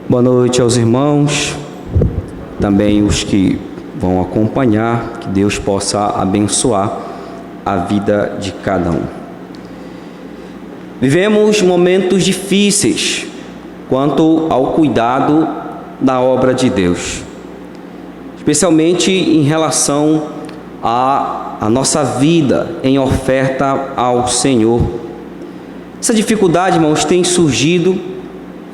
Boa noite aos irmãos, também os que vão acompanhar, que Deus possa abençoar a vida de cada um. Vivemos momentos difíceis quanto ao cuidado da obra de Deus, especialmente em relação à nossa vida em oferta ao Senhor. Essa dificuldade, irmãos, tem surgido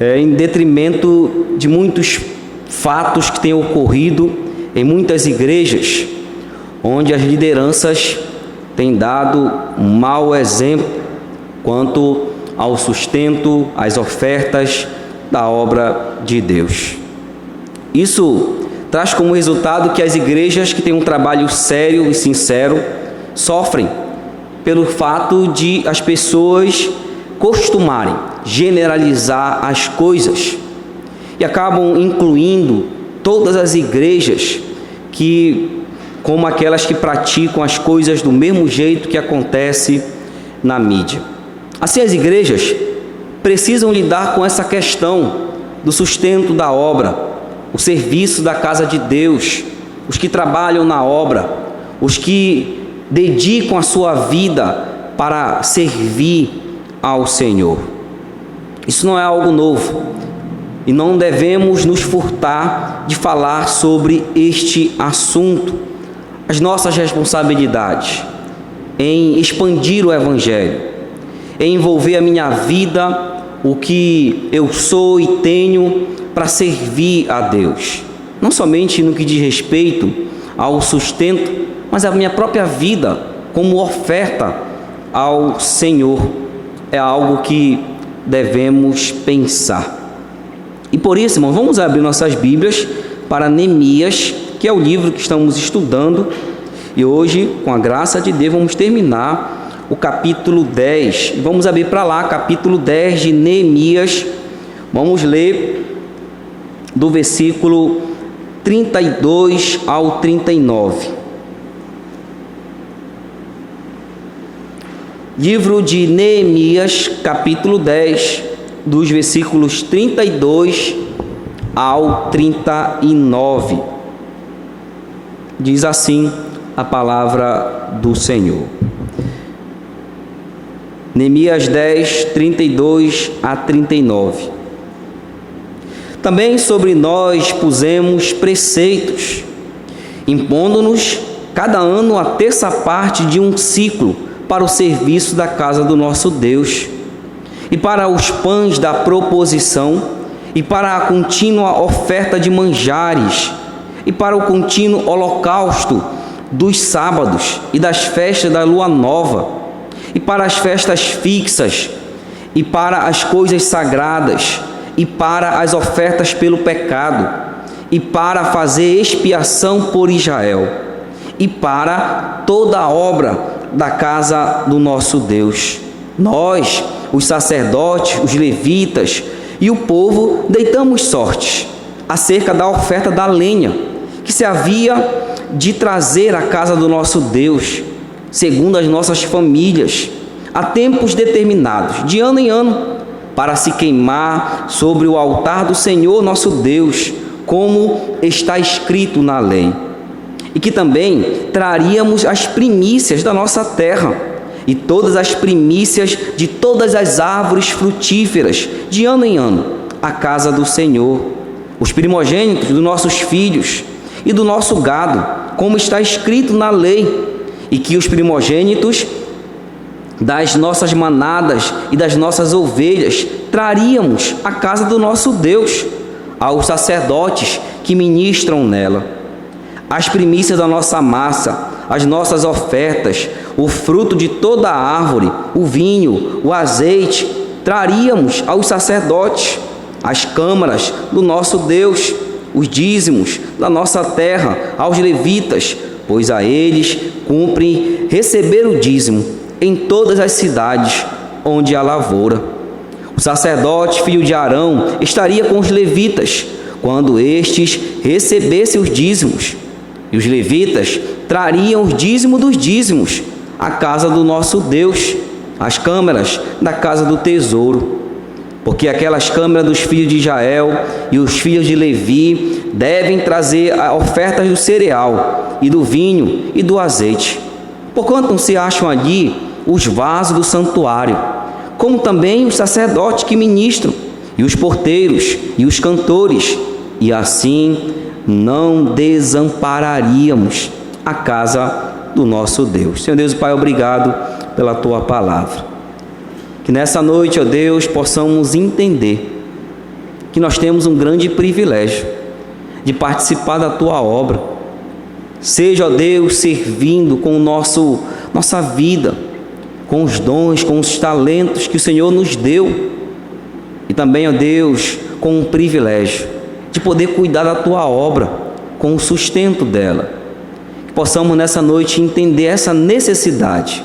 em detrimento de muitos fatos que têm ocorrido em muitas igrejas, onde as lideranças têm dado um mau exemplo quanto ao sustento, às ofertas da obra de Deus. Isso traz como resultado que as igrejas que têm um trabalho sério e sincero sofrem pelo fato de as pessoas costumarem generalizar as coisas e acabam incluindo todas as igrejas como aquelas que praticam as coisas do mesmo jeito que acontece na mídia. Assim, as igrejas precisam lidar com essa questão do sustento da obra, o serviço da casa de Deus, os que trabalham na obra, os que dedicam a sua vida para servir ao Senhor. Isso não é algo novo e não devemos nos furtar de falar sobre este assunto. As nossas responsabilidades em expandir o Evangelho, em envolver a minha vida, o que eu sou e tenho para servir a Deus, não somente no que diz respeito ao sustento, mas a minha própria vida como oferta ao Senhor. É algo que devemos pensar. E por isso, irmãos, vamos abrir nossas Bíblias para Neemias, que é o livro que estamos estudando. E hoje, com a graça de Deus, vamos terminar o capítulo 10. E vamos abrir para lá, capítulo 10 de Neemias. Vamos ler do versículo 32 ao 39. Livro de Neemias, capítulo 10, dos versículos 32 ao 39. Diz assim a palavra do Senhor. Neemias 10, 32 a 39. Também sobre nós pusemos preceitos, impondo-nos cada ano a terça parte de um ciclo para o serviço da casa do nosso Deus, e para os pães da proposição, e para a contínua oferta de manjares, e para o contínuo holocausto dos sábados e das festas da lua nova, e para as festas fixas, e para as coisas sagradas, e para as ofertas pelo pecado, e para fazer expiação por Israel, e para toda a obra da casa do nosso Deus. Nós, os sacerdotes, os levitas e o povo, deitamos sortes acerca da oferta da lenha que se havia de trazer à casa do nosso Deus, segundo as nossas famílias, a tempos determinados, de ano em ano, para se queimar sobre o altar do Senhor nosso Deus, como está escrito na lei. E que também traríamos as primícias da nossa terra, e todas as primícias de todas as árvores frutíferas, de ano em ano, à casa do Senhor, os primogênitos dos nossos filhos e do nosso gado, como está escrito na lei, e que os primogênitos das nossas manadas e das nossas ovelhas traríamos à casa do nosso Deus, aos sacerdotes que ministram nela. As primícias da nossa massa, as nossas ofertas, o fruto de toda a árvore, o vinho, o azeite, traríamos aos sacerdotes, as câmaras do nosso Deus, os dízimos da nossa terra, aos levitas, pois a eles cumpre receber o dízimo em todas as cidades onde há lavoura. O sacerdote, filho de Arão, estaria com os levitas, quando estes recebessem os dízimos. E os levitas trariam o dízimo dos dízimos à casa do nosso Deus, às câmaras da casa do tesouro. porque aquelas câmaras dos filhos de Israel e os filhos de Levi devem trazer ofertas do cereal e do vinho e do azeite, porquanto não se acham ali os vasos do santuário, como também os sacerdotes que ministram, e os porteiros e os cantores, e assim não desampararíamos a casa do nosso Deus. Senhor Deus e Pai, obrigado pela Tua palavra. Que nessa noite, ó Deus, possamos entender que nós temos um grande privilégio de participar da Tua obra. Seja, ó Deus, servindo com nossa vida, com os dons, com os talentos que o Senhor nos deu. E também, ó Deus, com o privilégio de poder cuidar da Tua obra, com o sustento dela. Que possamos nessa noite entender essa necessidade,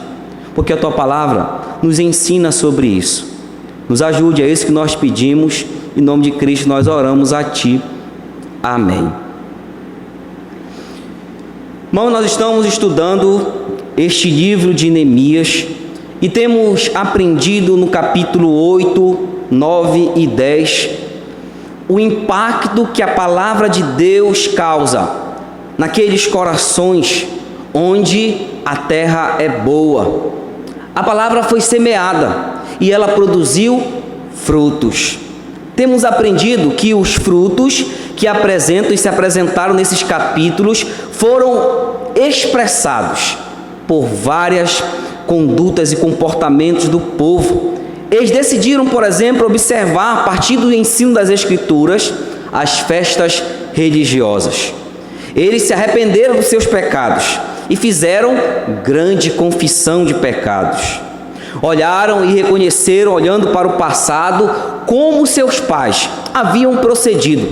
porque a Tua palavra nos ensina sobre isso. Nos ajude, é isso que nós pedimos. Em nome de Cristo nós oramos a Ti. Amém. Irmão, nós estamos estudando este livro de Neemias e temos aprendido no capítulo 8, 9 e 10 o impacto que a palavra de Deus causa naqueles corações onde a terra é boa. A palavra foi semeada e ela produziu frutos. Temos aprendido que os frutos que apresentam e se apresentaram nesses capítulos foram expressados por várias condutas e comportamentos do povo. Eles decidiram, por exemplo, observar, a partir do ensino das Escrituras, as festas religiosas. Eles se arrependeram dos seus pecados e fizeram grande confissão de pecados. Olharam e reconheceram, olhando para o passado, como seus pais haviam procedido,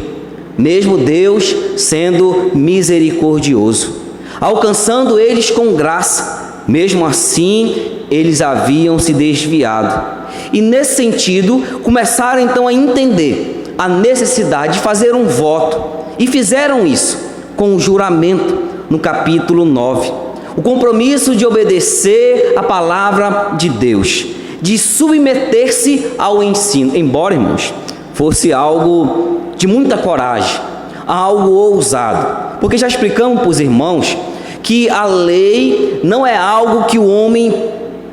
mesmo Deus sendo misericordioso, alcançando eles com graça. Mesmo assim, eles haviam se desviado. E nesse sentido, começaram então a entender a necessidade de fazer um voto. E fizeram isso com um juramento no capítulo 9. O compromisso de obedecer a palavra de Deus, de submeter-se ao ensino. Embora, irmãos, fosse algo de muita coragem, algo ousado. Porque já explicamos para os irmãos que a lei não é algo que o homem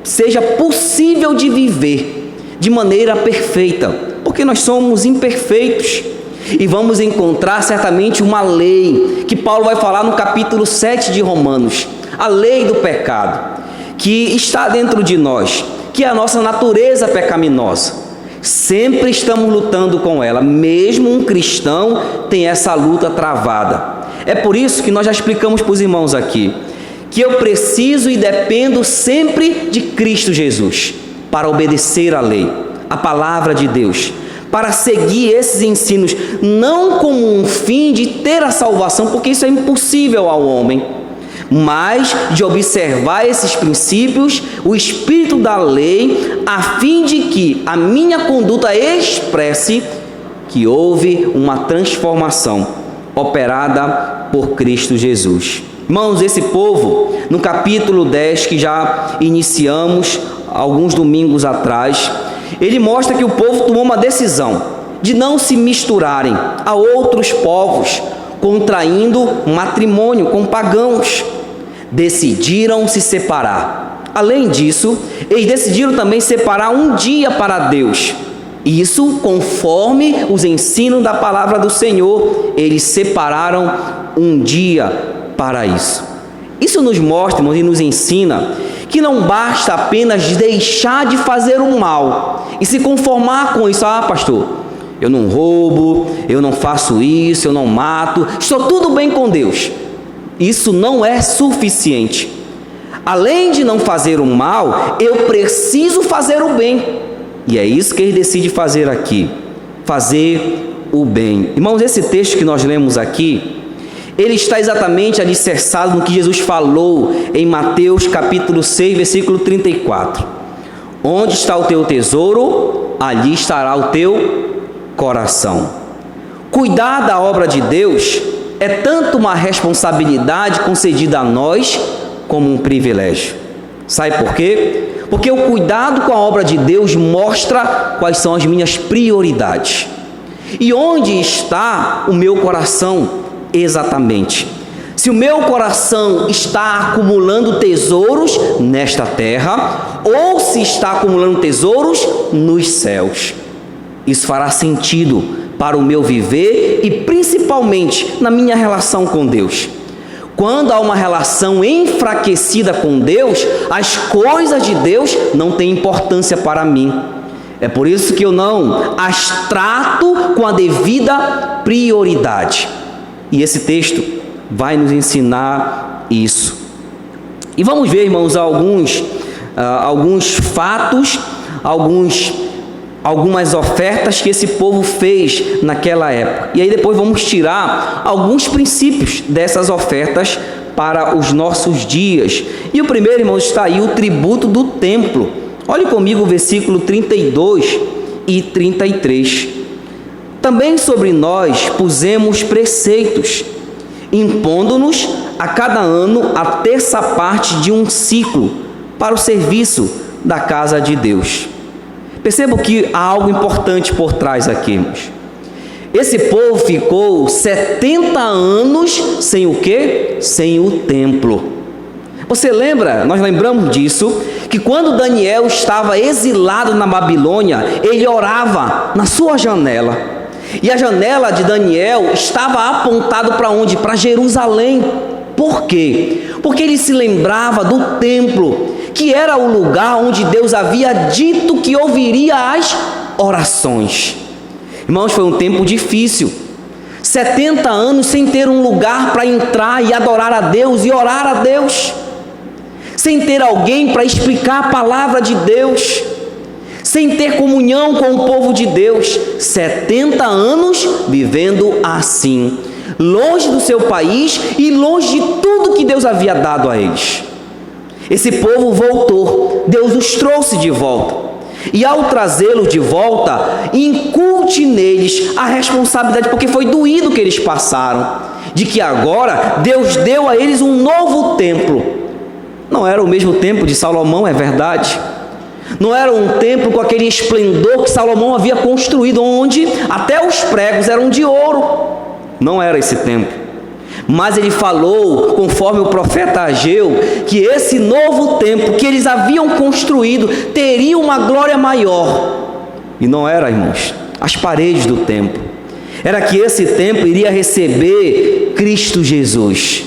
seja possível de viver de maneira perfeita, porque nós somos imperfeitos. E vamos encontrar certamente uma lei que Paulo vai falar no capítulo 7 de Romanos, a lei do pecado, que está dentro de nós, que é a nossa natureza pecaminosa. Sempre estamos lutando com ela, mesmo um cristão tem essa luta travada. É por isso que nós já explicamos para os irmãos aqui, que eu preciso e dependo sempre de Cristo Jesus, para obedecer à lei, a palavra de Deus, para seguir esses ensinos, não como um fim de ter a salvação, porque isso é impossível ao homem, mas de observar esses princípios, o espírito da lei, a fim de que a minha conduta expresse que houve uma transformação operada por Cristo Jesus. Irmãos, esse povo, no capítulo 10, que já iniciamos alguns domingos atrás, ele mostra que o povo tomou uma decisão de não se misturarem a outros povos, contraindo matrimônio com pagãos. Decidiram se separar. Além disso, eles decidiram também separar um dia para Deus. Isso conforme os ensinos da palavra do Senhor. Eles separaram um dia para isso. Isso nos mostra, irmãos, e nos ensina que não basta apenas deixar de fazer o mal e se conformar com isso. Ah, pastor, eu não roubo, eu não faço isso, eu não mato, estou tudo bem com Deus. Isso não é suficiente. Além de não fazer o mal, eu preciso fazer o bem. E é isso que ele decide fazer aqui, fazer o bem. Irmãos, esse texto que nós lemos aqui, ele está exatamente alicerçado no que Jesus falou em Mateus capítulo 6, versículo 34. Onde está o teu tesouro, ali estará o teu coração. Cuidar da obra de Deus é tanto uma responsabilidade concedida a nós, como um privilégio. Sabe por quê? Porque o cuidado com a obra de Deus mostra quais são as minhas prioridades. E onde está o meu coração exatamente? Se o meu coração está acumulando tesouros nesta terra, ou se está acumulando tesouros nos céus. Isso fará sentido para o meu viver e principalmente na minha relação com Deus. Quando há uma relação enfraquecida com Deus, as coisas de Deus não têm importância para mim. É por isso que eu não as trato com a devida prioridade. E esse texto vai nos ensinar isso. E vamos ver, irmãos, alguns fatos, algumas ofertas que esse povo fez naquela época. E aí depois vamos tirar alguns princípios dessas ofertas para os nossos dias. E o primeiro, irmãos, está aí o tributo do templo. Olhe comigo o versículo 32 e 33. Também sobre nós pusemos preceitos, impondo-nos a cada ano a terça parte de um ciclo para o serviço da casa de Deus. Percebam que há algo importante por trás aqui, irmãos. Esse povo ficou 70 anos sem o quê? Sem o templo. Você lembra, nós lembramos disso, que quando Daniel estava exilado na Babilônia, ele orava na sua janela. E a janela de Daniel estava apontada para onde? Para Jerusalém. Por quê? Porque ele se lembrava do templo, que era o lugar onde Deus havia dito que ouviria as orações. Irmãos, foi um tempo difícil. 70 anos sem ter um lugar para entrar e adorar a Deus e orar a Deus. Sem ter alguém para explicar a palavra de Deus. Sem ter comunhão com o povo de Deus. 70 anos vivendo assim. Longe do seu país e longe de tudo que Deus havia dado a eles. Esse povo voltou, Deus os trouxe de volta. E ao trazê-los de volta, incute neles a responsabilidade, porque foi doído que eles passaram, de que agora Deus deu a eles um novo templo. Não era o mesmo templo de Salomão, é verdade. Não era um templo com aquele esplendor que Salomão havia construído, onde até os pregos eram de ouro. Não era esse templo. Mas ele falou, conforme o profeta Ageu, que esse novo templo que eles haviam construído teria uma glória maior. E não era, irmãos, as paredes do templo. Era que esse templo iria receber Cristo Jesus.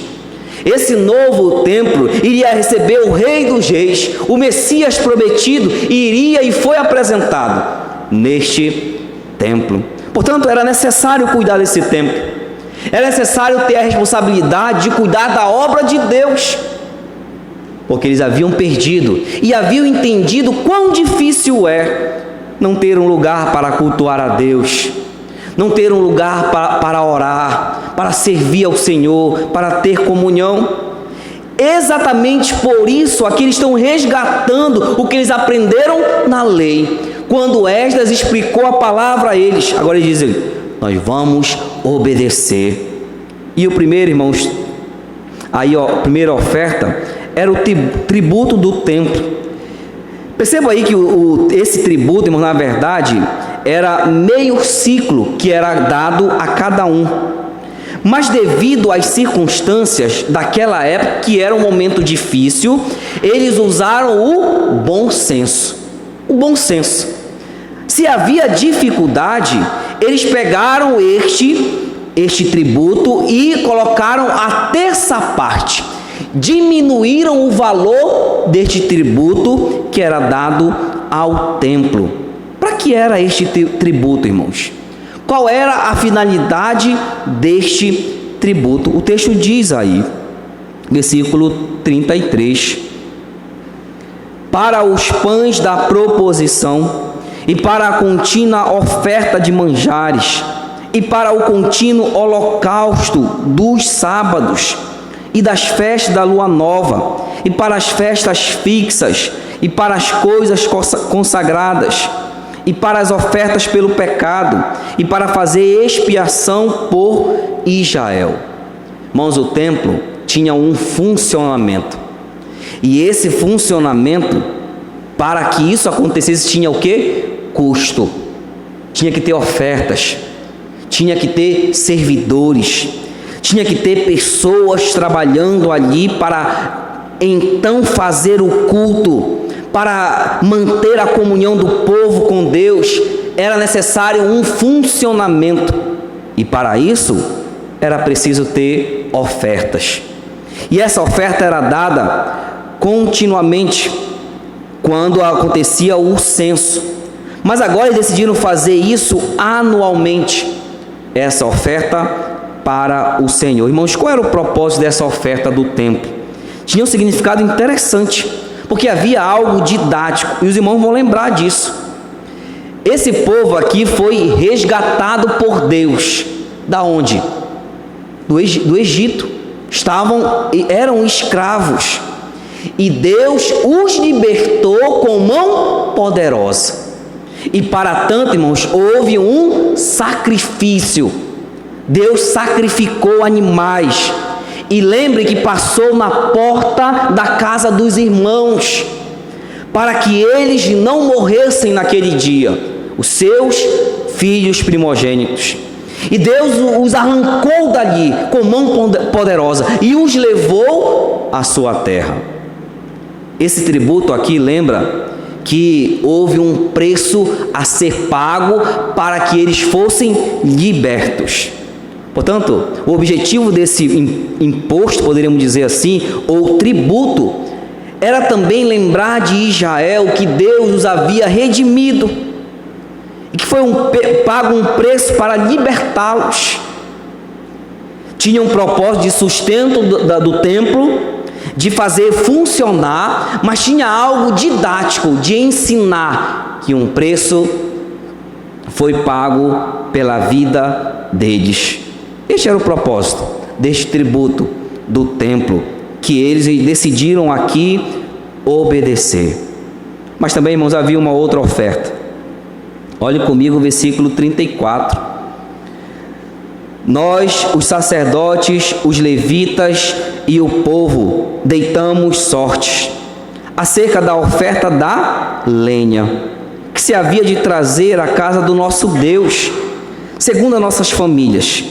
Esse novo templo iria receber o Rei dos Reis, o Messias prometido, iria e foi apresentado neste templo. Portanto, era necessário cuidar desse templo. Era necessário ter a responsabilidade de cuidar da obra de Deus, porque eles haviam perdido e haviam entendido quão difícil é não ter um lugar para cultuar a Deus, não ter um lugar para orar, para servir ao Senhor, para ter comunhão. Exatamente por isso aqui eles estão resgatando o que eles aprenderam na lei. Quando Esdras explicou a palavra a eles, agora eles dizem: nós vamos obedecer. E o primeiro, irmãos, aí a primeira oferta era o tributo do templo. Perceba aí que esse tributo, irmãos, na verdade, era meio ciclo que era dado a cada um. Mas devido às circunstâncias daquela época, que era um momento difícil, eles usaram o bom senso. O bom senso. Se havia dificuldade, eles pegaram este tributo e colocaram a terça parte. Diminuíram o valor deste tributo que era dado ao templo. Para que era este tributo, irmãos? Qual era a finalidade deste tributo? O texto diz aí, versículo 33: para os pães da proposição, e para a contínua oferta de manjares, e para o contínuo holocausto dos sábados, e das festas da lua nova, e para as festas fixas, e para as coisas consagradas, e para as ofertas pelo pecado, e para fazer expiação por Israel. Irmãos, o templo tinha um funcionamento, e esse funcionamento para que isso acontecesse tinha o quê? Custo. Tinha que ter ofertas, tinha que ter servidores, tinha que ter pessoas trabalhando ali para então fazer o culto, para manter a comunhão do povo com Deus. Era necessário um funcionamento, e para isso era preciso ter ofertas. E essa oferta era dada continuamente quando acontecia o censo. Mas agora eles decidiram fazer isso anualmente, essa oferta para o Senhor. Irmãos, qual era o propósito dessa oferta do templo? Tinha um significado interessante, porque havia algo didático, e os irmãos vão lembrar disso. Esse povo aqui foi resgatado por Deus. Da onde? Do Egito. Eram escravos, e Deus os libertou com mão poderosa. E para tanto, irmãos, houve um sacrifício. Deus sacrificou animais. E lembre que passou na porta da casa dos irmãos, para que eles não morressem naquele dia, os seus filhos primogênitos. E Deus os arrancou dali com mão poderosa e os levou à sua terra. Esse tributo aqui lembra que houve um preço a ser pago para que eles fossem libertos. Portanto, o objetivo desse imposto, poderíamos dizer assim, ou tributo, era também lembrar de Israel que Deus os havia redimido e que foi pago um preço para libertá-los. Tinha um propósito de sustento do templo, de fazer funcionar, mas tinha algo didático, de ensinar que um preço foi pago pela vida deles. Este era o propósito deste tributo do templo, que eles decidiram aqui obedecer. Mas também, irmãos, havia uma outra oferta. Olhe comigo o versículo 34. Nós, os sacerdotes, os levitas e o povo, deitamos sortes acerca da oferta da lenha, que se havia de trazer à casa do nosso Deus, segundo as nossas famílias,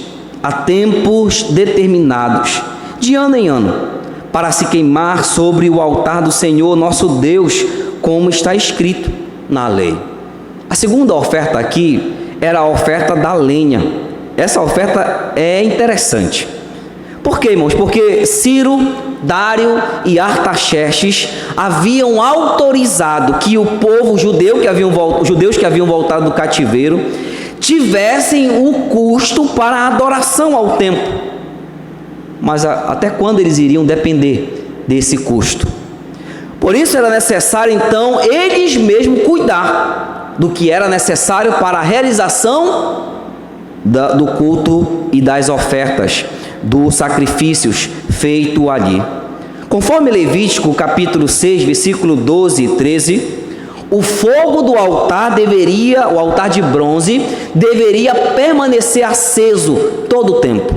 a tempos determinados, de ano em ano, para se queimar sobre o altar do Senhor nosso Deus, como está escrito na lei. A segunda oferta aqui era a oferta da lenha. Essa oferta é interessante. Por quê, irmãos? Porque Ciro, Dário e Artaxerxes haviam autorizado que o povo judeu, os judeus que haviam voltado do cativeiro, tivessem o custo para a adoração ao templo. Mas até quando eles iriam depender desse custo? Por isso era necessário, então, eles mesmos cuidar do que era necessário para a realização do culto e das ofertas, dos sacrifícios feitos ali. Conforme Levítico capítulo 6, versículo 12 e 13, o fogo do altar o altar de bronze, deveria permanecer aceso todo o tempo.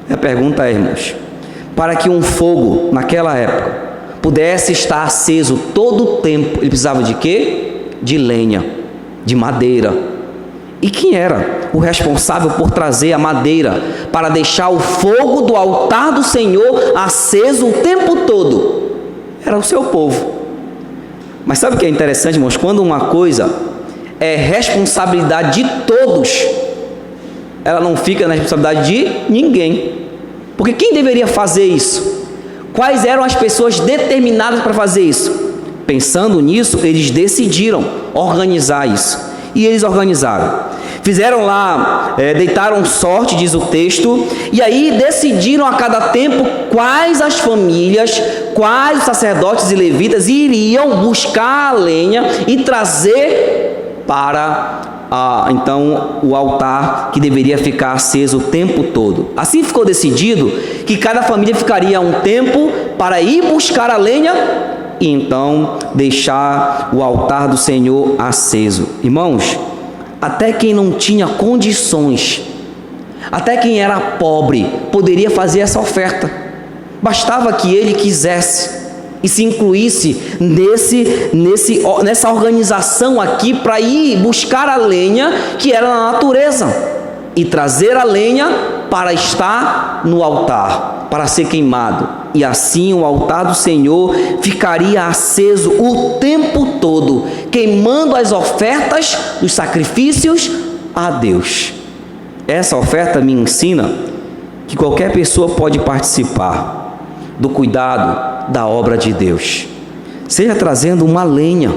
A pergunta é, irmãos, para que um fogo, naquela época, pudesse estar aceso todo o tempo, ele precisava de quê? De lenha, de madeira. E quem era o responsável por trazer a madeira para deixar o fogo do altar do Senhor aceso o tempo todo? Era o seu povo. Mas sabe o que é interessante, irmãos? Quando uma coisa é responsabilidade de todos, ela não fica na responsabilidade de ninguém. Porque quem deveria fazer isso? Quais eram as pessoas determinadas para fazer isso? Pensando nisso, eles decidiram organizar isso. E eles organizaram. Fizeram lá, deitaram sorte, diz o texto, e aí decidiram a cada tempo quais as famílias, quais os sacerdotes e levitas iriam buscar a lenha e trazer para então o altar que deveria ficar aceso o tempo todo. Assim ficou decidido que cada família ficaria um tempo para ir buscar a lenha e então deixar o altar do Senhor aceso. Irmãos, até quem não tinha condições, até quem era pobre, poderia fazer essa oferta. Bastava que ele quisesse. e se incluísse nessa organização aqui para ir buscar a lenha que era na natureza e trazer a lenha para estar no altar, para ser queimado. E assim o altar do Senhor ficaria aceso o tempo todo, queimando as ofertas dos sacrifícios a Deus. Essa oferta me ensina que qualquer pessoa pode participar do cuidado da obra de Deus, seja trazendo uma lenha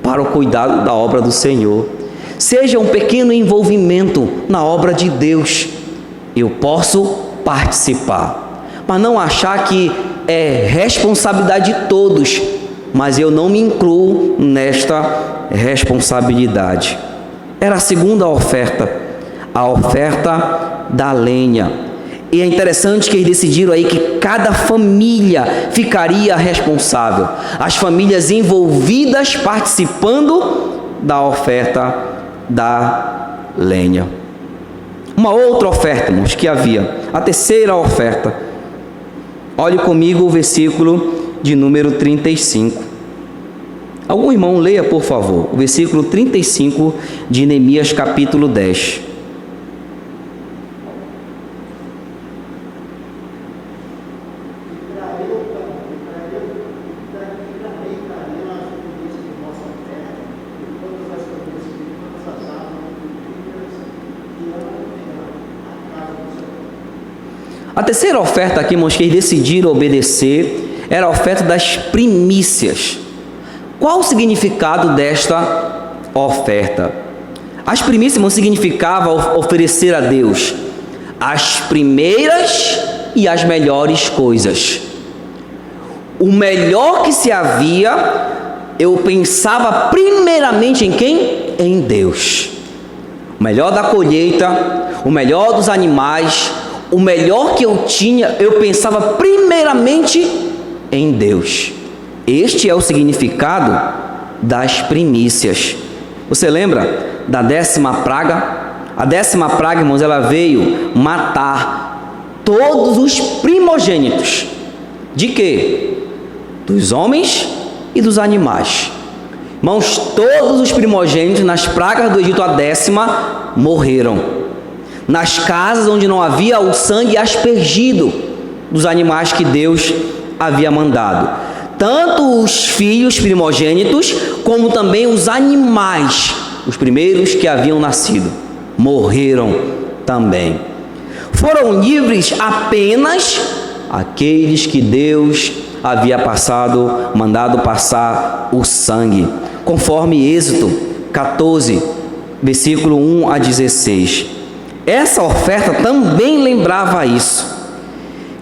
para o cuidado da obra do Senhor, seja um pequeno envolvimento na obra de Deus. Eu posso participar, mas não achar que é responsabilidade de todos, mas eu não me incluo nesta responsabilidade. Era a segunda oferta, a oferta da lenha. E é interessante que eles decidiram aí que cada família ficaria responsável, as famílias envolvidas participando da oferta da lenha. Uma outra oferta, irmãos, que havia, a terceira oferta. Olhe comigo o versículo de número 35. Algum irmão leia, por favor, o versículo 35 de Neemias capítulo 10. A terceira oferta aqui, irmãos, que eles decidiram obedecer, era a oferta das primícias. Qual o significado desta oferta? As primícias, irmãos, significava oferecer a Deus as primeiras e as melhores coisas. O melhor que se havia, eu pensava primeiramente em quem? Em Deus. O melhor da colheita, o melhor dos animais, o melhor que eu tinha, eu pensava primeiramente em Deus. Este é o significado das primícias. Você lembra da 10ª praga? A 10ª praga, irmãos, ela veio matar todos os primogênitos. De quê? Dos homens e dos animais. Irmãos, todos os primogênitos nas pragas do Egito, a 10ª, morreram. Nas casas onde não havia o sangue aspergido dos animais que Deus havia mandado. Tanto os filhos primogênitos, como também os animais, os primeiros que haviam nascido, morreram também. Foram livres apenas aqueles que Deus havia mandado passar o sangue, conforme Êxodo 14, versículo 1 a 16. Essa oferta também lembrava isso,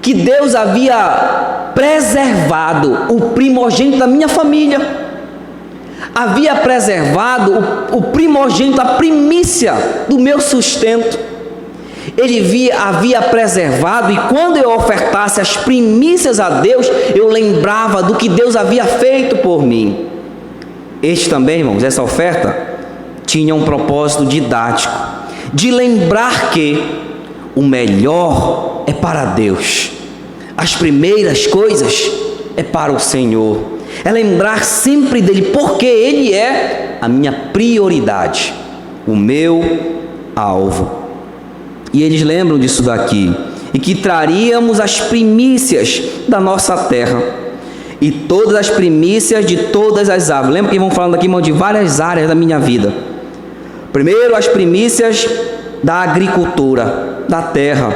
que Deus havia preservado o primogênito da minha família, havia preservado o primogênito, a primícia do meu sustento. Ele havia preservado, e quando eu ofertasse as primícias a Deus, eu lembrava do que Deus havia feito por mim. Este também, irmãos, essa oferta tinha um propósito didático, de lembrar que o melhor é para Deus, as primeiras coisas é para o Senhor, é lembrar sempre dele, porque ele é a minha prioridade, o meu alvo. E eles lembram disso daqui, e que traríamos as primícias da nossa terra, e todas as primícias de todas as árvores. Lembra que vão falando aqui, irmão, de várias áreas da minha vida. Primeiro, as primícias da agricultura, da terra.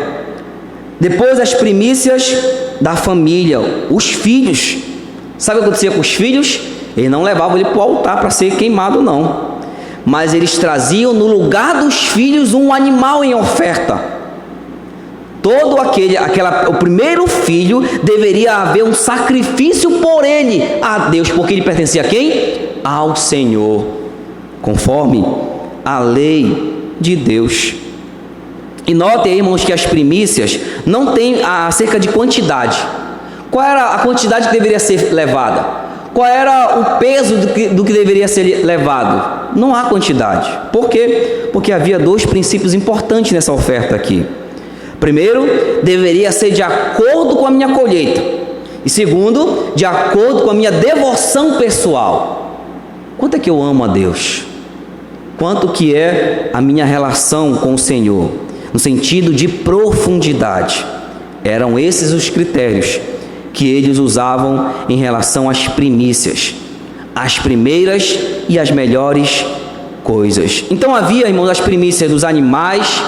Depois, as primícias da família, os filhos. Sabe o que acontecia com os filhos? Eles não levavam ele para o altar para ser queimado, não. Mas eles traziam no lugar dos filhos um animal em oferta. O primeiro filho, deveria haver um sacrifício por ele a Deus, porque ele pertencia a quem? Ao Senhor, conforme a lei de Deus. E notem aí, irmãos, que as primícias não tem acerca de quantidade. Qual era a quantidade que deveria ser levada? Qual era o peso do que deveria ser levado? Não há quantidade. Por quê? Porque havia dois princípios importantes nessa oferta aqui. Primeiro, deveria ser de acordo com a minha colheita. E segundo, de acordo com a minha devoção pessoal. Quanto é que eu amo a Deus? Quanto que é a minha relação com o Senhor? No sentido de profundidade. Eram esses os critérios que eles usavam em relação às primícias, as primeiras e as melhores coisas. Então havia, irmãos, as primícias dos animais,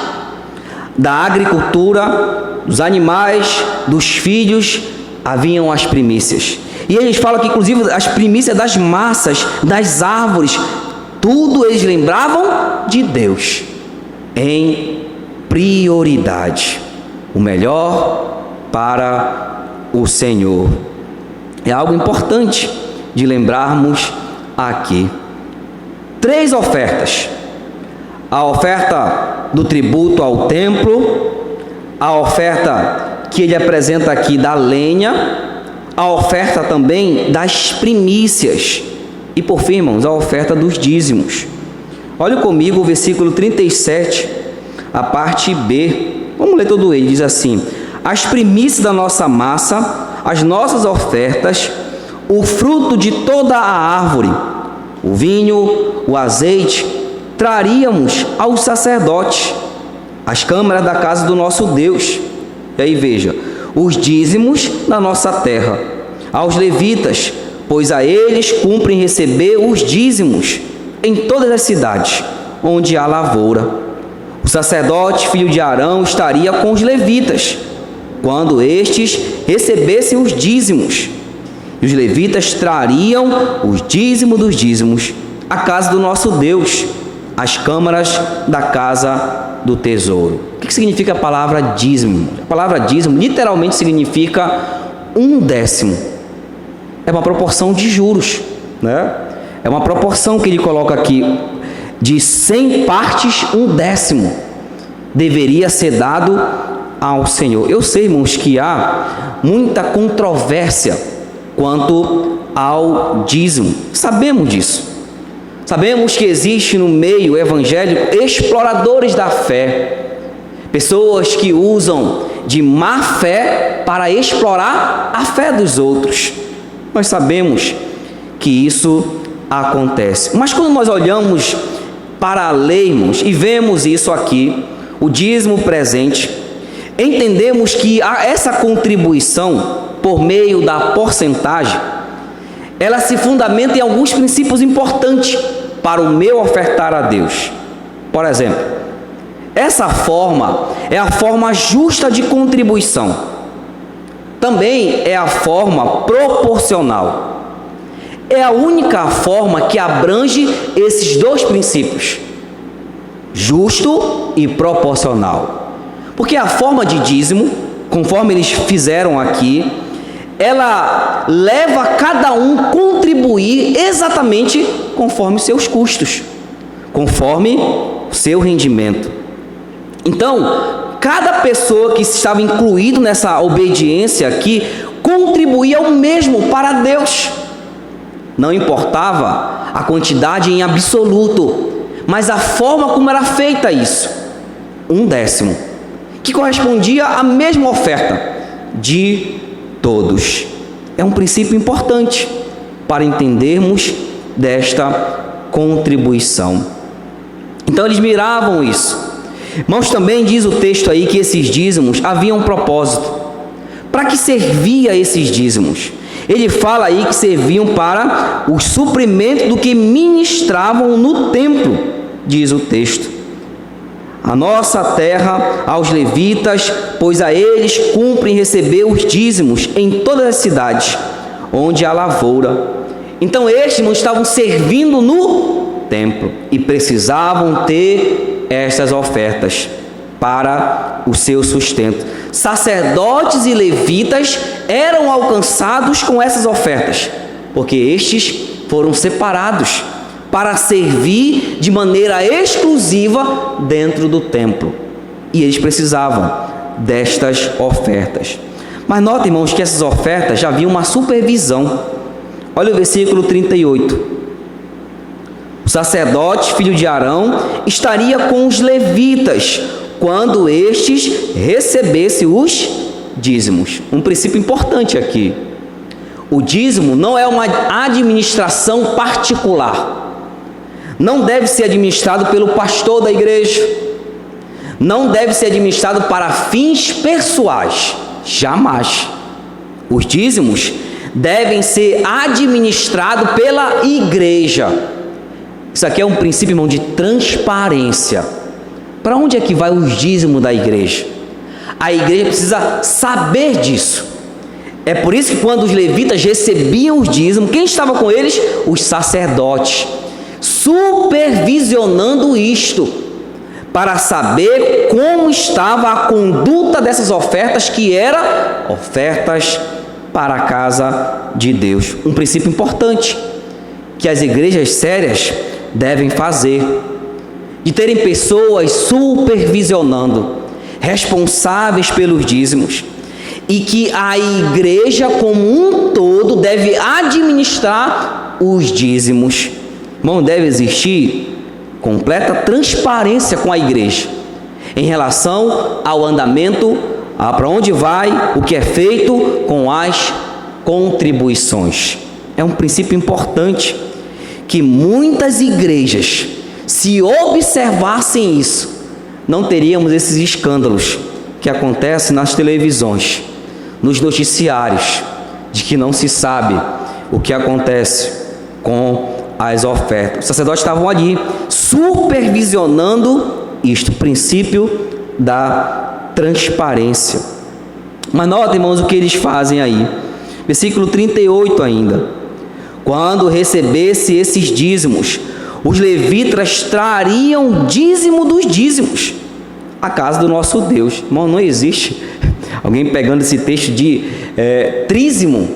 da agricultura, dos animais, dos filhos, haviam as primícias. E eles falam que inclusive as primícias das massas, das árvores, tudo eles lembravam de Deus em prioridade. O melhor para o Senhor. É algo importante de lembrarmos aqui. 3 ofertas. A oferta do tributo ao templo, a oferta que ele apresenta aqui da lenha, a oferta também das primícias e, por fim, irmãos, a oferta dos dízimos. Olhe comigo o versículo 37, a parte B. Vamos ler todo ele. Diz assim: as primícias da nossa massa, as nossas ofertas, o fruto de toda a árvore, o vinho, o azeite, traríamos aos sacerdotes, as câmaras da casa do nosso Deus. E aí veja, os dízimos da nossa terra, aos levitas, pois a eles cumprem receber os dízimos em todas as cidades onde há lavoura. O sacerdote, filho de Arão, estaria com os levitas, quando estes recebessem os dízimos. E os levitas trariam os dízimos dos dízimos à casa do nosso Deus, às câmaras da casa do tesouro. O que significa a palavra dízimo? A palavra dízimo literalmente significa 1/10. É uma proporção de juros, né? É uma proporção que ele coloca aqui. De 100 partes, 1/10 deveria ser dado ao Senhor. Eu sei, irmãos, que há muita controvérsia quanto ao dízimo. Sabemos disso. Sabemos que existe no meio evangélico exploradores da fé, pessoas que usam de má fé para explorar a fé dos outros. Nós sabemos que isso acontece. Mas quando nós olhamos para a lei, irmãos, e vemos isso aqui, o dízimo presente, entendemos que essa contribuição por meio da porcentagem, ela se fundamenta em alguns princípios importantes para o meu ofertar a Deus. Por exemplo, essa forma é a forma justa de contribuição. Também é a forma proporcional. É a única forma que abrange esses 2 princípios, justo e proporcional. Porque a forma de dízimo, conforme eles fizeram aqui, ela leva cada um a contribuir exatamente conforme seus custos, conforme o seu rendimento. Então, cada pessoa que estava incluído nessa obediência aqui, contribuía o mesmo para Deus. Não importava a quantidade em absoluto, mas a forma como era feita isso. 1/10, que correspondia à mesma oferta de todos. É um princípio importante para entendermos desta contribuição. Então eles miravam isso. Mas também diz o texto aí que esses dízimos haviam um propósito. Para que servia esses dízimos? Ele fala aí que serviam para o suprimento do que ministravam no templo, diz o texto. A nossa terra aos levitas, pois a eles cumprem receber os dízimos em todas as cidades onde há lavoura. Então estes não estavam servindo no templo e precisavam ter estas ofertas para o seu sustento. Sacerdotes e levitas eram alcançados com essas ofertas, porque estes foram separados para servir de maneira exclusiva dentro do templo. E eles precisavam destas ofertas. Mas notem, irmãos, que essas ofertas já haviam uma supervisão. Olha o versículo 38. O sacerdote, filho de Arão, estaria com os levitas quando estes recebessem os dízimos. Um princípio importante aqui. O dízimo não é uma administração particular. Não deve ser administrado pelo pastor da igreja. Não deve ser administrado para fins pessoais. Jamais. Os dízimos devem ser administrados pela igreja. Isso aqui é um princípio, irmão, de transparência. Para onde é que vai o dízimo da igreja? A igreja precisa saber disso. É por isso que quando os levitas recebiam os dízimos, quem estava com eles? Os sacerdotes, supervisionando isto, para saber como estava a conduta dessas ofertas, que eram ofertas para a casa de Deus. Um princípio importante que as igrejas sérias devem fazer, de terem pessoas supervisionando, responsáveis pelos dízimos, e que a igreja como um todo deve administrar os dízimos. Não deve existir completa transparência com a igreja em relação ao andamento, para onde vai, o que é feito com as contribuições. É um princípio importante que muitas igrejas, se observassem isso, não teríamos esses escândalos que acontecem nas televisões, nos noticiários, de que não se sabe o que acontece com as ofertas. Os sacerdotes estavam ali supervisionando isto, o princípio da transparência. Mas nota, irmãos, o que eles fazem aí. Versículo 38 ainda. Quando recebesse esses dízimos, os levitas trariam dízimo dos dízimos à casa do nosso Deus. Irmão, não existe alguém pegando esse texto de trízimo.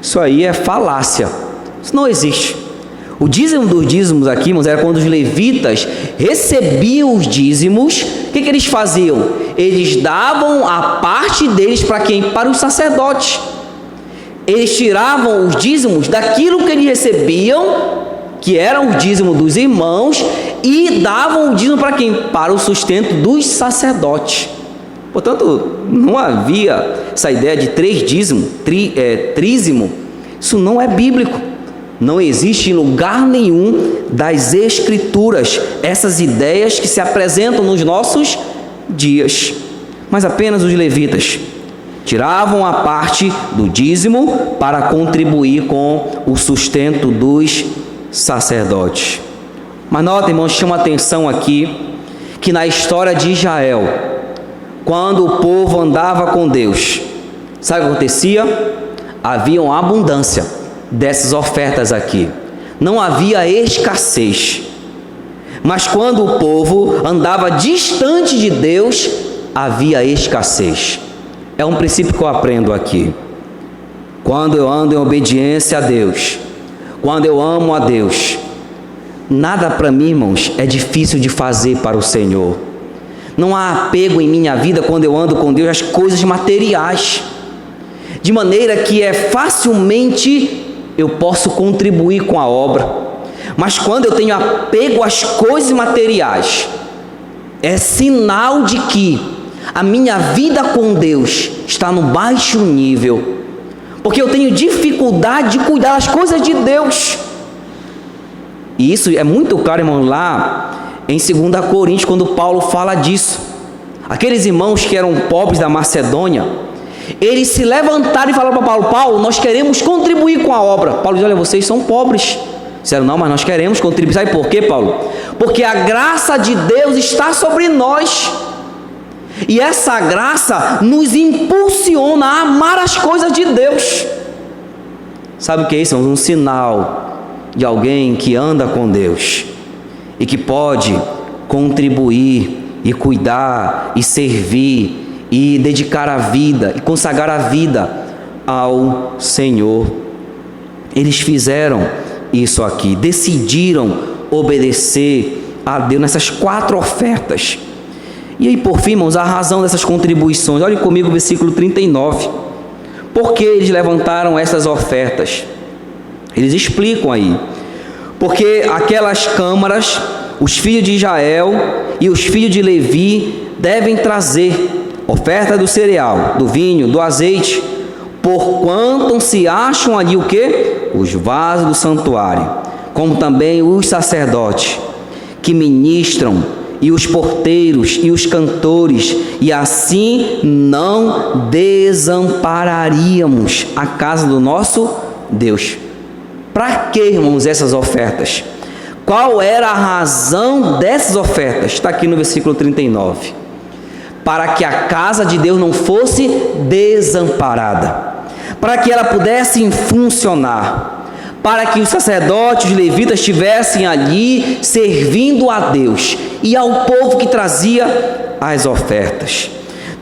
Isso aí é falácia. Isso não existe. O dízimo dos dízimos aqui, irmãos, era quando os levitas recebiam os dízimos. O que eles faziam? Eles davam a parte deles para quem? Para os sacerdotes. Eles tiravam os dízimos daquilo que eles recebiam, que era o dízimo dos irmãos, e davam o dízimo para quem? Para o sustento dos sacerdotes. Portanto, não havia essa ideia de trízimo. Isso não é bíblico. Não existe em lugar nenhum das Escrituras essas ideias que se apresentam nos nossos dias. Mas apenas os levitas tiravam a parte do dízimo para contribuir com o sustento dos sacerdotes. Mas nota, irmãos, chama atenção aqui que na história de Israel, quando o povo andava com Deus, sabe o que acontecia? Havia uma abundância dessas ofertas aqui. Não havia escassez. Mas quando o povo andava distante de Deus, havia escassez. É um princípio que eu aprendo aqui. Quando eu ando em obediência a Deus, quando eu amo a Deus, nada para mim, irmãos, é difícil de fazer para o Senhor. Não há apego em minha vida quando eu ando com Deus às coisas materiais, de maneira que facilmente eu posso contribuir com a obra. Mas quando eu tenho apego às coisas materiais, é sinal de que a minha vida com Deus está no baixo nível, porque eu tenho dificuldade de cuidar das coisas de Deus. E isso é muito claro, irmão, lá em 2 Coríntios, quando Paulo fala disso. Aqueles irmãos que eram pobres da Macedônia, eles se levantaram e falaram para Paulo: Paulo, nós queremos contribuir com a obra. Paulo diz: olha, vocês são pobres. Disseram: não, mas nós queremos contribuir. Sabe por quê, Paulo? Porque a graça de Deus está sobre nós, e essa graça nos impulsiona a amar as coisas de Deus. Sabe o que é isso? É um sinal de alguém que anda com Deus e que pode contribuir e cuidar e servir e dedicar a vida e consagrar a vida ao Senhor. Eles fizeram isso aqui, decidiram obedecer a Deus nessas 4 ofertas. E aí, por fim, irmãos, a razão dessas contribuições. Olhem comigo o versículo 39. Por que eles levantaram essas ofertas? Eles explicam aí. Porque aquelas câmaras, os filhos de Israel e os filhos de Levi devem trazer oferta do cereal, do vinho, do azeite, porquanto se acham ali o quê? Os vasos do santuário, como também os sacerdotes, que ministram, e os porteiros, e os cantores, e assim não desampararíamos a casa do nosso Deus. Para que, irmãos, essas ofertas? Qual era a razão dessas ofertas? Está aqui no versículo 39. Para que a casa de Deus não fosse desamparada, para que ela pudesse funcionar, para que os sacerdotes, os levitas estivessem ali servindo a Deus e ao povo que trazia as ofertas.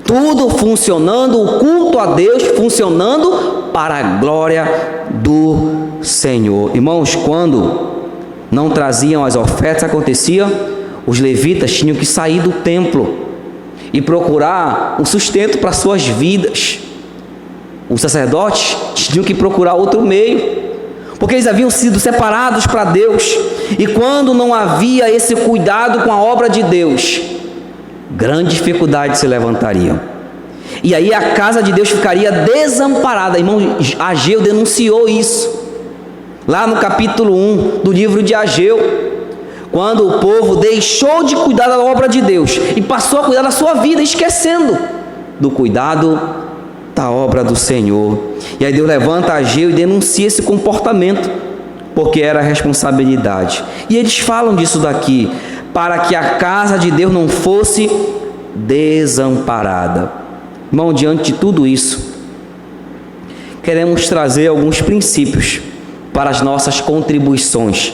Tudo funcionando, o culto a Deus funcionando para a glória do Senhor. Irmãos, quando não traziam as ofertas, acontecia, os levitas tinham que sair do templo e procurar um sustento para suas vidas. Os sacerdotes tinham que procurar outro meio, porque eles haviam sido separados para Deus, e quando não havia esse cuidado com a obra de Deus, grandes dificuldades se levantariam, e aí a casa de Deus ficaria desamparada. Irmão, Ageu denunciou isso, lá no capítulo 1 do livro de Ageu, quando o povo deixou de cuidar da obra de Deus e passou a cuidar da sua vida, esquecendo do cuidado da obra do Senhor. E aí Deus levanta Ageu e denuncia esse comportamento, porque era a responsabilidade. E eles falam disso daqui, para que a casa de Deus não fosse desamparada. Irmão, diante de tudo isso, queremos trazer alguns princípios para as nossas contribuições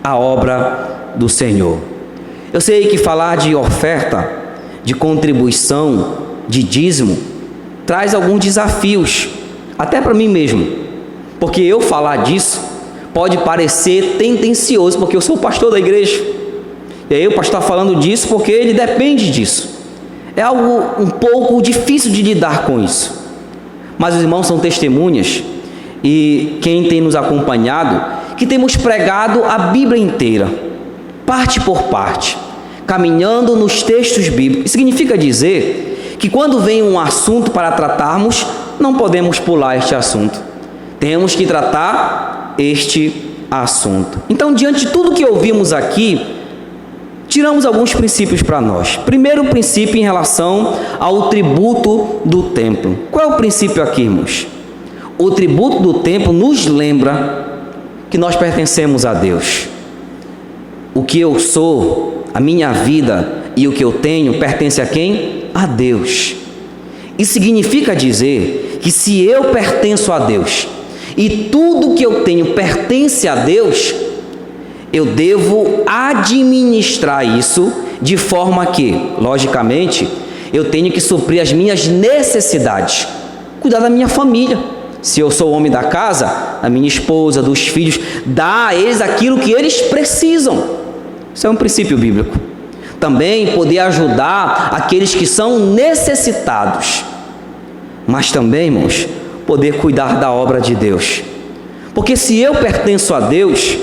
à obra do Senhor. Eu sei que falar de oferta, de contribuição, de dízimo, traz alguns desafios, até para mim mesmo, porque eu falar disso pode parecer tendencioso, porque eu sou pastor da igreja, e aí o pastor está falando disso porque ele depende disso. É algo um pouco difícil de lidar com isso, mas os irmãos são testemunhas, e quem tem nos acompanhado, que temos pregado a Bíblia inteira, parte por parte, caminhando nos textos bíblicos. Isso significa dizer que quando vem um assunto para tratarmos, não podemos pular este assunto, temos que tratar este assunto. Então, diante de tudo que ouvimos aqui, tiramos alguns princípios para nós. Primeiro princípio em relação ao tributo do templo. Qual é o princípio aqui, irmãos? O tributo do templo nos lembra que nós pertencemos a Deus. O que eu sou, a minha vida e o que eu tenho pertence a quem? A Deus. Isso significa dizer que se eu pertenço a Deus e tudo que eu tenho pertence a Deus, eu devo administrar isso de forma que, logicamente, eu tenho que suprir as minhas necessidades, cuidar da minha família. Se eu sou o homem da casa, da minha esposa, dos filhos, dar a eles aquilo que eles precisam. Isso é um princípio bíblico. Também poder ajudar aqueles que são necessitados. Mas também, irmãos, poder cuidar da obra de Deus. Porque se eu pertenço a Deus,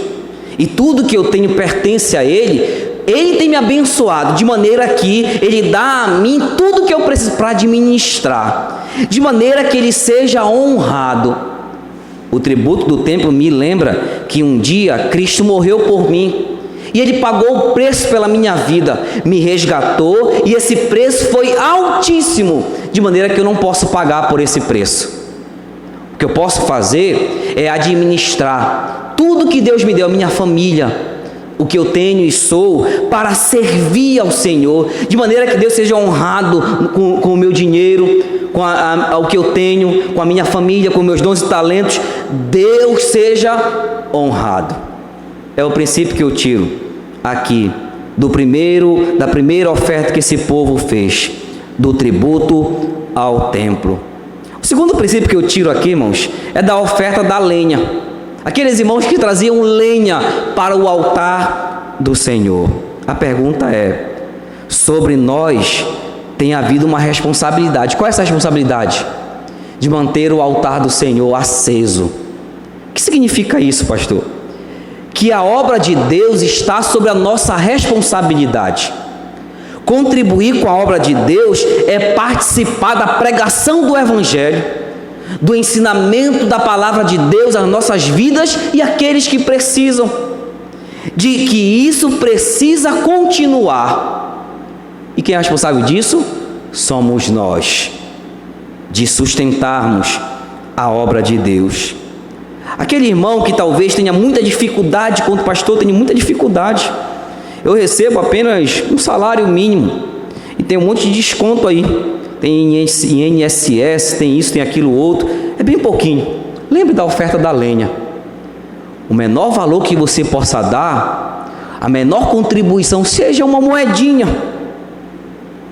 e tudo que eu tenho pertence a Ele, Ele tem me abençoado, de maneira que Ele dá a mim tudo que eu preciso para administrar, de maneira que Ele seja honrado. O tributo do templo me lembra que um dia Cristo morreu por mim, e Ele pagou o preço pela minha vida, me resgatou, e esse preço foi altíssimo, de maneira que eu não posso pagar por esse preço. O que eu posso fazer é administrar tudo que Deus me deu, a minha família, o que eu tenho e sou, para servir ao Senhor, de maneira que Deus seja honrado com o meu dinheiro, com o que eu tenho, com a minha família, com meus dons e talentos. Deus seja honrado. É o princípio que eu tiro aqui da primeira oferta que esse povo fez, do tributo ao templo. O segundo princípio que eu tiro aqui, irmãos, é da oferta da lenha. Aqueles irmãos que traziam lenha para o altar do Senhor. A pergunta é: sobre nós tem havido uma responsabilidade. Qual é essa responsabilidade? De manter o altar do Senhor aceso. O que significa isso, pastor? Que a obra de Deus está sobre a nossa responsabilidade. Contribuir com a obra de Deus é participar da pregação do Evangelho, do ensinamento da palavra de Deus às nossas vidas e àqueles que precisam, de que isso precisa continuar. E quem é responsável disso? Somos nós, de sustentarmos a obra de Deus. Aquele irmão que talvez tenha muita dificuldade, quanto pastor, tenho muita dificuldade. Eu recebo apenas um salário mínimo e tem um monte de desconto aí. Tem INSS, tem isso, tem aquilo outro. É bem pouquinho. Lembre da oferta da lenha. O menor valor que você possa dar, a menor contribuição, seja uma moedinha,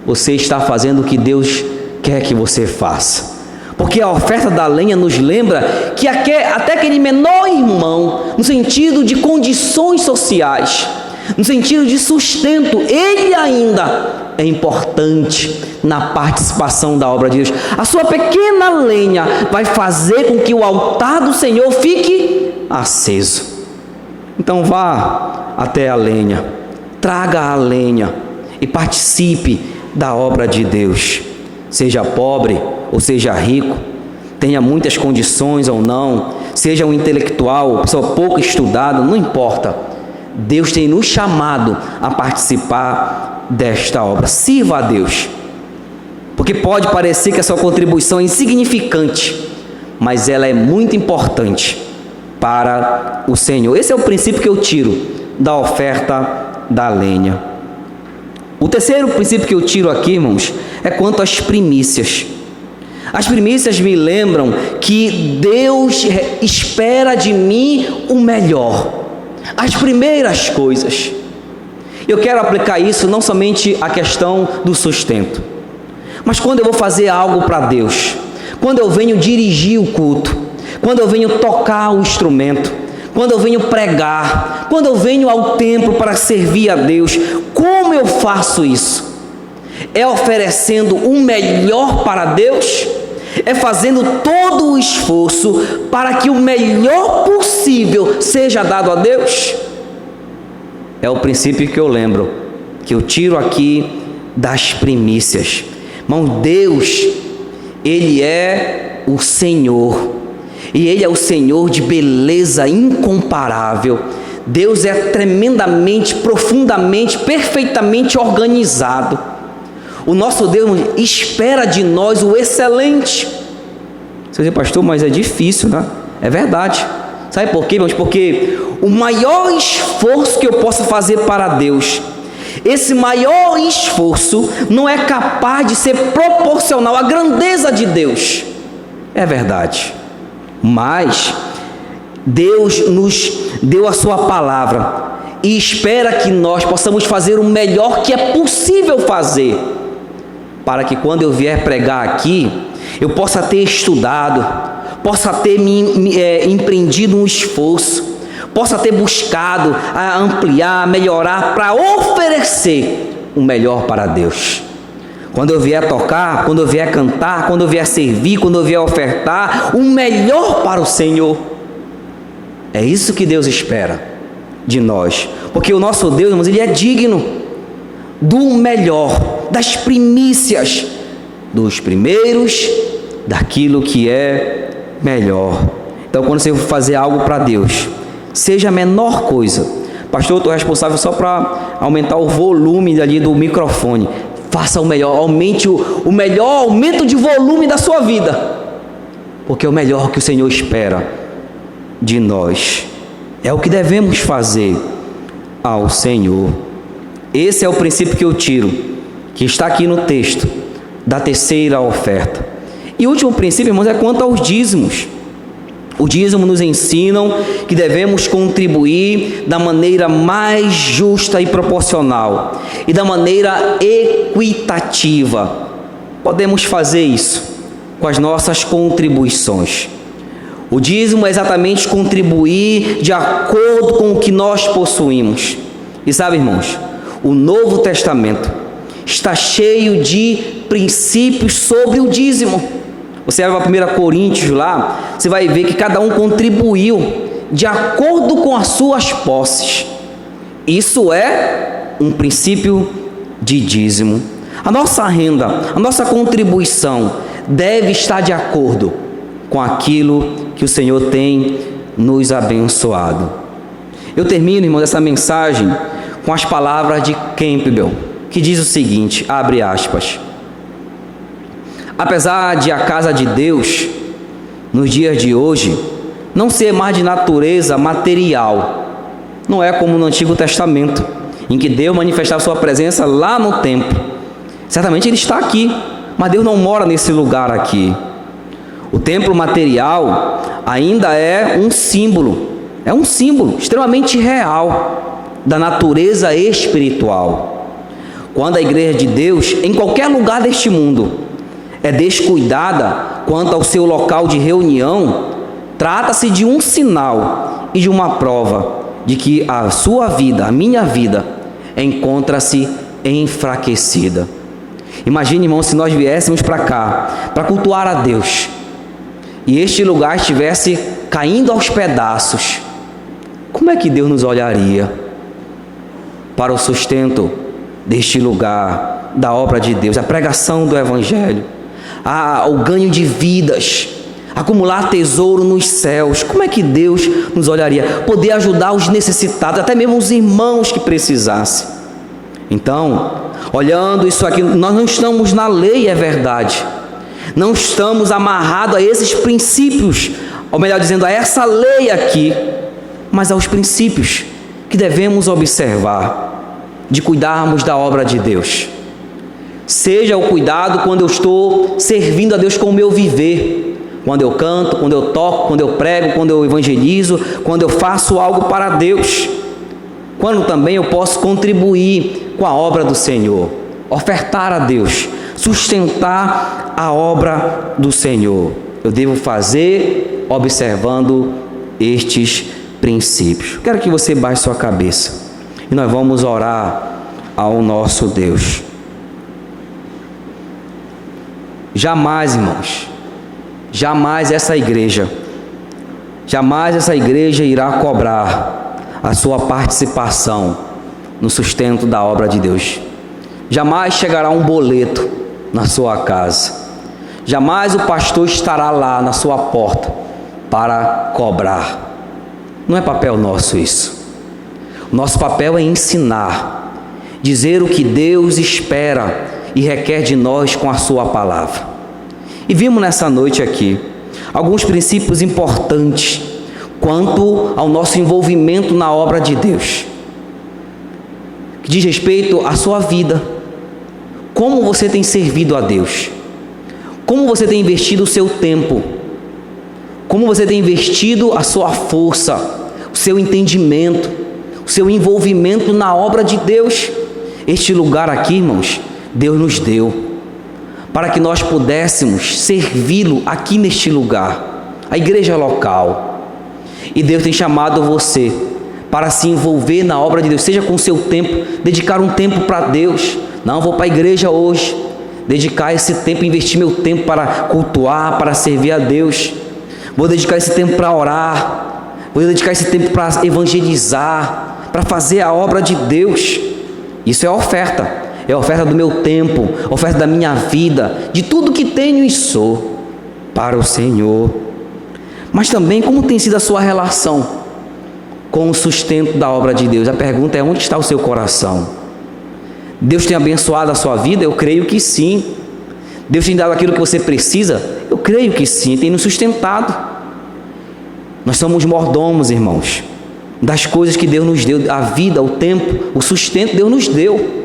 você está fazendo o que Deus quer que você faça. Porque a oferta da lenha nos lembra que até aquele menor irmão, no sentido de condições sociais, no sentido de sustento, ele ainda é importante na participação da obra de Deus. A sua pequena lenha vai fazer com que o altar do Senhor fique aceso. Então vá até a lenha, traga a lenha e participe da obra de Deus. Seja pobre ou seja rico, tenha muitas condições ou não, seja um intelectual, pessoa pouco estudada, não importa. Deus tem nos chamado a participar desta obra. Sirva a Deus, porque pode parecer que a sua contribuição é insignificante, mas ela é muito importante para o Senhor. Esse é o princípio que eu tiro da oferta da lenha. O terceiro princípio que eu tiro aqui, irmãos, é quanto às primícias. As primícias me lembram que Deus espera de mim o melhor, as primeiras coisas. Eu quero aplicar isso não somente à questão do sustento, mas quando eu vou fazer algo para Deus, quando eu venho dirigir o culto, quando eu venho tocar o instrumento, quando eu venho pregar, quando eu venho ao templo para servir a Deus, como eu faço isso? É oferecendo o melhor para Deus? É fazendo todo o esforço para que o melhor possível seja dado a Deus? É o princípio que eu lembro, que eu tiro aqui das primícias. Irmão, Deus, Ele é o Senhor, e Ele é o Senhor de beleza incomparável. Deus é tremendamente, profundamente, perfeitamente organizado. O nosso Deus espera de nós o excelente. Você diz, pastor, mas é difícil, né? É verdade. Sabe por quê, irmãos? Porque o maior esforço que eu possa fazer para Deus, esse maior esforço não é capaz de ser proporcional à grandeza de Deus. É verdade. Mas Deus nos deu a sua palavra e espera que nós possamos fazer o melhor que é possível fazer, para que quando eu vier pregar aqui, eu possa ter estudado, possa ter empreendido um esforço, possa ter buscado a ampliar, melhorar, para oferecer o melhor para Deus. Quando eu vier tocar, quando eu vier cantar, quando eu vier servir, quando eu vier ofertar, o melhor para o Senhor. É isso que Deus espera de nós, porque o nosso Deus, irmãos, Ele é digno do melhor, das primícias, dos primeiros, daquilo que é melhor. Então, quando você for fazer algo para Deus, seja a menor coisa. Pastor, eu estou responsável só para aumentar o volume ali do microfone. Faça o melhor, aumente o melhor aumento de volume da sua vida, porque é o melhor que o Senhor espera de nós. É o que devemos fazer ao Senhor. Esse é o princípio que eu tiro, que está aqui no texto da terceira oferta. E o último princípio, irmãos, é quanto aos dízimos. O dízimo nos ensinam que devemos contribuir da maneira mais justa e proporcional e da maneira equitativa. Podemos fazer isso com as nossas contribuições. O dízimo é exatamente contribuir de acordo com o que nós possuímos. E sabe, irmãos, o Novo Testamento está cheio de princípios sobre o dízimo. Você vai para 1 Coríntios lá, você vai ver que cada um contribuiu de acordo com as suas posses. Isso é um princípio de dízimo. A nossa renda, a nossa contribuição deve estar de acordo com aquilo que o Senhor tem nos abençoado. Eu termino, irmãos, essa mensagem com as palavras de Campbell, que diz o seguinte, abre aspas: apesar de a casa de Deus, nos dias de hoje, não ser mais de natureza material, não é como no Antigo Testamento, em que Deus manifestava sua presença lá no templo. Certamente Ele está aqui, mas Deus não mora nesse lugar aqui. O templo material ainda é um símbolo extremamente real da natureza espiritual. Quando a igreja de Deus, em qualquer lugar deste mundo, é descuidada quanto ao seu local de reunião, trata-se de um sinal e de uma prova de que a sua vida, a minha vida, encontra-se enfraquecida. Imagine, irmão, se nós viéssemos para cá, para cultuar a Deus, e este lugar estivesse caindo aos pedaços, como é que Deus nos olharia para o sustento deste lugar, da obra de Deus, a pregação do Evangelho, o ganho de vidas, acumular tesouro nos céus? Como é que Deus nos olharia? Poder ajudar os necessitados, até mesmo os irmãos que precisassem. Então, olhando isso aqui, nós não estamos na lei, é verdade, não estamos amarrados a esses princípios, ou melhor dizendo, a essa lei aqui, mas aos princípios que devemos observar, de cuidarmos da obra de Deus. Seja o cuidado quando eu estou servindo a Deus com o meu viver, quando eu canto, quando eu toco, quando eu prego, quando eu evangelizo, quando eu faço algo para Deus, quando também eu posso contribuir com a obra do Senhor, ofertar a Deus, sustentar a obra do Senhor. Eu devo fazer observando estes princípios. Quero que você baixe sua cabeça e nós vamos orar ao nosso Deus. Jamais, irmãos, jamais essa igreja irá cobrar a sua participação no sustento da obra de Deus. Jamais chegará um boleto na sua casa. Jamais o pastor estará lá na sua porta para cobrar. Não é papel nosso isso. O nosso papel é ensinar, dizer o que Deus espera e requer de nós com a sua palavra. E vimos nessa noite aqui alguns princípios importantes quanto ao nosso envolvimento na obra de Deus, que diz respeito à sua vida. Como você tem servido a Deus? Como você tem investido o seu tempo? Como você tem investido a sua força, o seu entendimento, o seu envolvimento na obra de Deus? Este lugar aqui, irmãos, Deus nos deu para que nós pudéssemos servi-lo aqui neste lugar, a igreja local. E Deus tem chamado você para se envolver na obra de Deus, seja com o seu tempo, dedicar um tempo para Deus. Não, vou para a igreja hoje, dedicar esse tempo, investir meu tempo para cultuar, para servir a Deus. Vou dedicar esse tempo para orar, vou dedicar esse tempo para evangelizar, para fazer a obra de Deus. Isso é oferta do meu tempo, oferta da minha vida, de tudo que tenho e sou para o Senhor. Mas também como tem sido a sua relação com o sustento da obra de Deus? A pergunta é: onde está o seu coração? Deus tem abençoado a sua vida? Eu creio que sim. Deus tem dado aquilo que você precisa? Eu creio que sim, tem nos sustentado. Nós somos mordomos, irmãos, das coisas que Deus nos deu, a vida, o tempo, o sustento Deus nos deu.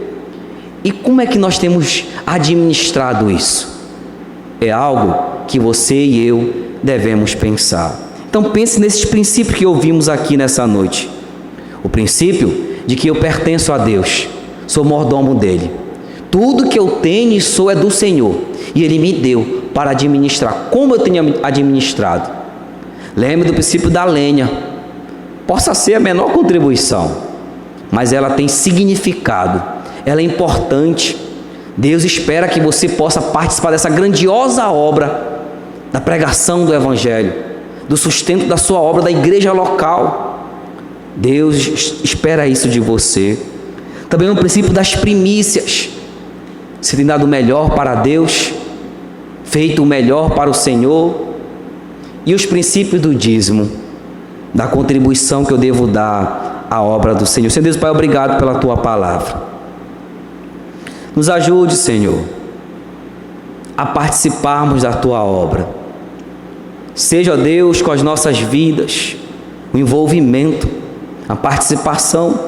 E como é que nós temos administrado isso? É algo que você e eu devemos pensar. Então pense nesses princípios que ouvimos aqui nessa noite. O princípio de que eu pertenço a Deus, sou mordomo dele. Tudo que eu tenho e sou é do Senhor, e Ele me deu para administrar. Como eu tenho administrado? Lembre do princípio da lenha. Possa ser a menor contribuição, mas ela tem significado, ela é importante. Deus espera que você possa participar dessa grandiosa obra da pregação do Evangelho, do sustento da sua obra, da igreja local. Deus espera isso de você. Também o princípio das primícias. Você tem dado o melhor para Deus, feito o melhor para o Senhor. e os princípios do dízimo, da contribuição que eu devo dar à obra do Senhor. Senhor Deus Pai, obrigado pela Tua palavra. Nos ajude, Senhor, a participarmos da Tua obra. Seja, Deus, com as nossas vidas, o envolvimento, a participação,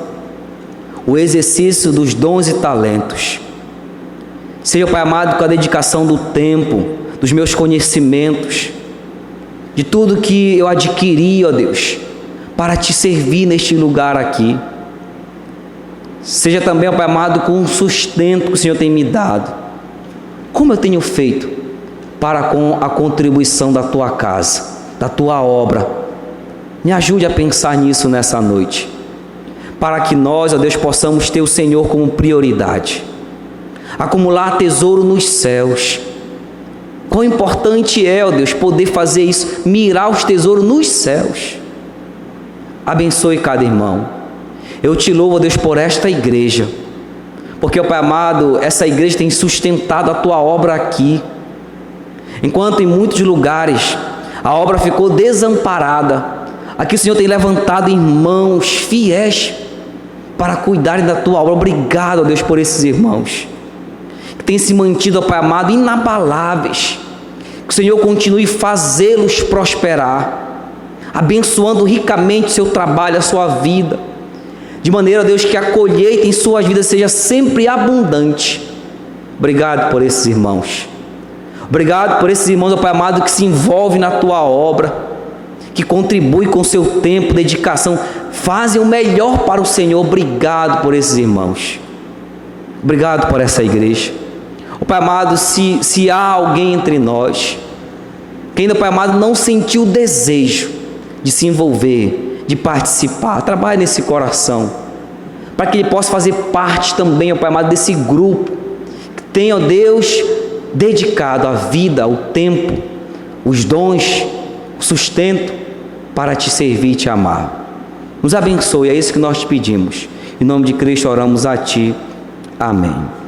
o exercício dos dons e talentos. Seja, Pai amado, com a dedicação do tempo, dos meus conhecimentos, de tudo que eu adquiri, ó Deus, para Te servir neste lugar aqui. Seja também, ó Pai amado, com o sustento que o Senhor tem me dado. Como eu tenho feito para com a contribuição da Tua casa, da Tua obra? Me ajude a pensar nisso nessa noite, para que nós, ó Deus, possamos ter o Senhor como prioridade, acumular tesouro nos céus. Quão importante é, ó Deus, poder fazer isso, mirar os tesouros nos céus. Abençoe cada irmão. Eu Te louvo, ó Deus, por esta igreja, porque, ó Pai amado, essa igreja tem sustentado a Tua obra aqui, enquanto em muitos lugares a obra ficou desamparada. Aqui o Senhor tem levantado irmãos fiéis para cuidarem da Tua obra. Obrigado, ó Deus, por esses irmãos que têm se mantido, ó Pai amado, inabaláveis. Que o Senhor continue a fazê-los prosperar, abençoando ricamente o seu trabalho, a sua vida, de maneira, ó Deus, que a colheita em suas vidas seja sempre abundante. Obrigado por esses irmãos. Obrigado por esses irmãos, ó Pai amado, que se envolvem na Tua obra, que contribuem com seu tempo, dedicação, fazem o melhor para o Senhor. Obrigado por esses irmãos. Obrigado por essa igreja. Ó Pai amado, se há alguém entre nós que ainda, Pai amado, não sentiu o desejo de se envolver, de participar, trabalhe nesse coração, para que ele possa fazer parte também, ó Pai amado, desse grupo que tem, ó Deus, dedicado a vida, o tempo, os dons, o sustento para Te servir e Te amar. Nos abençoe, é isso que nós Te pedimos. Em nome de Cristo oramos a Ti. Amém.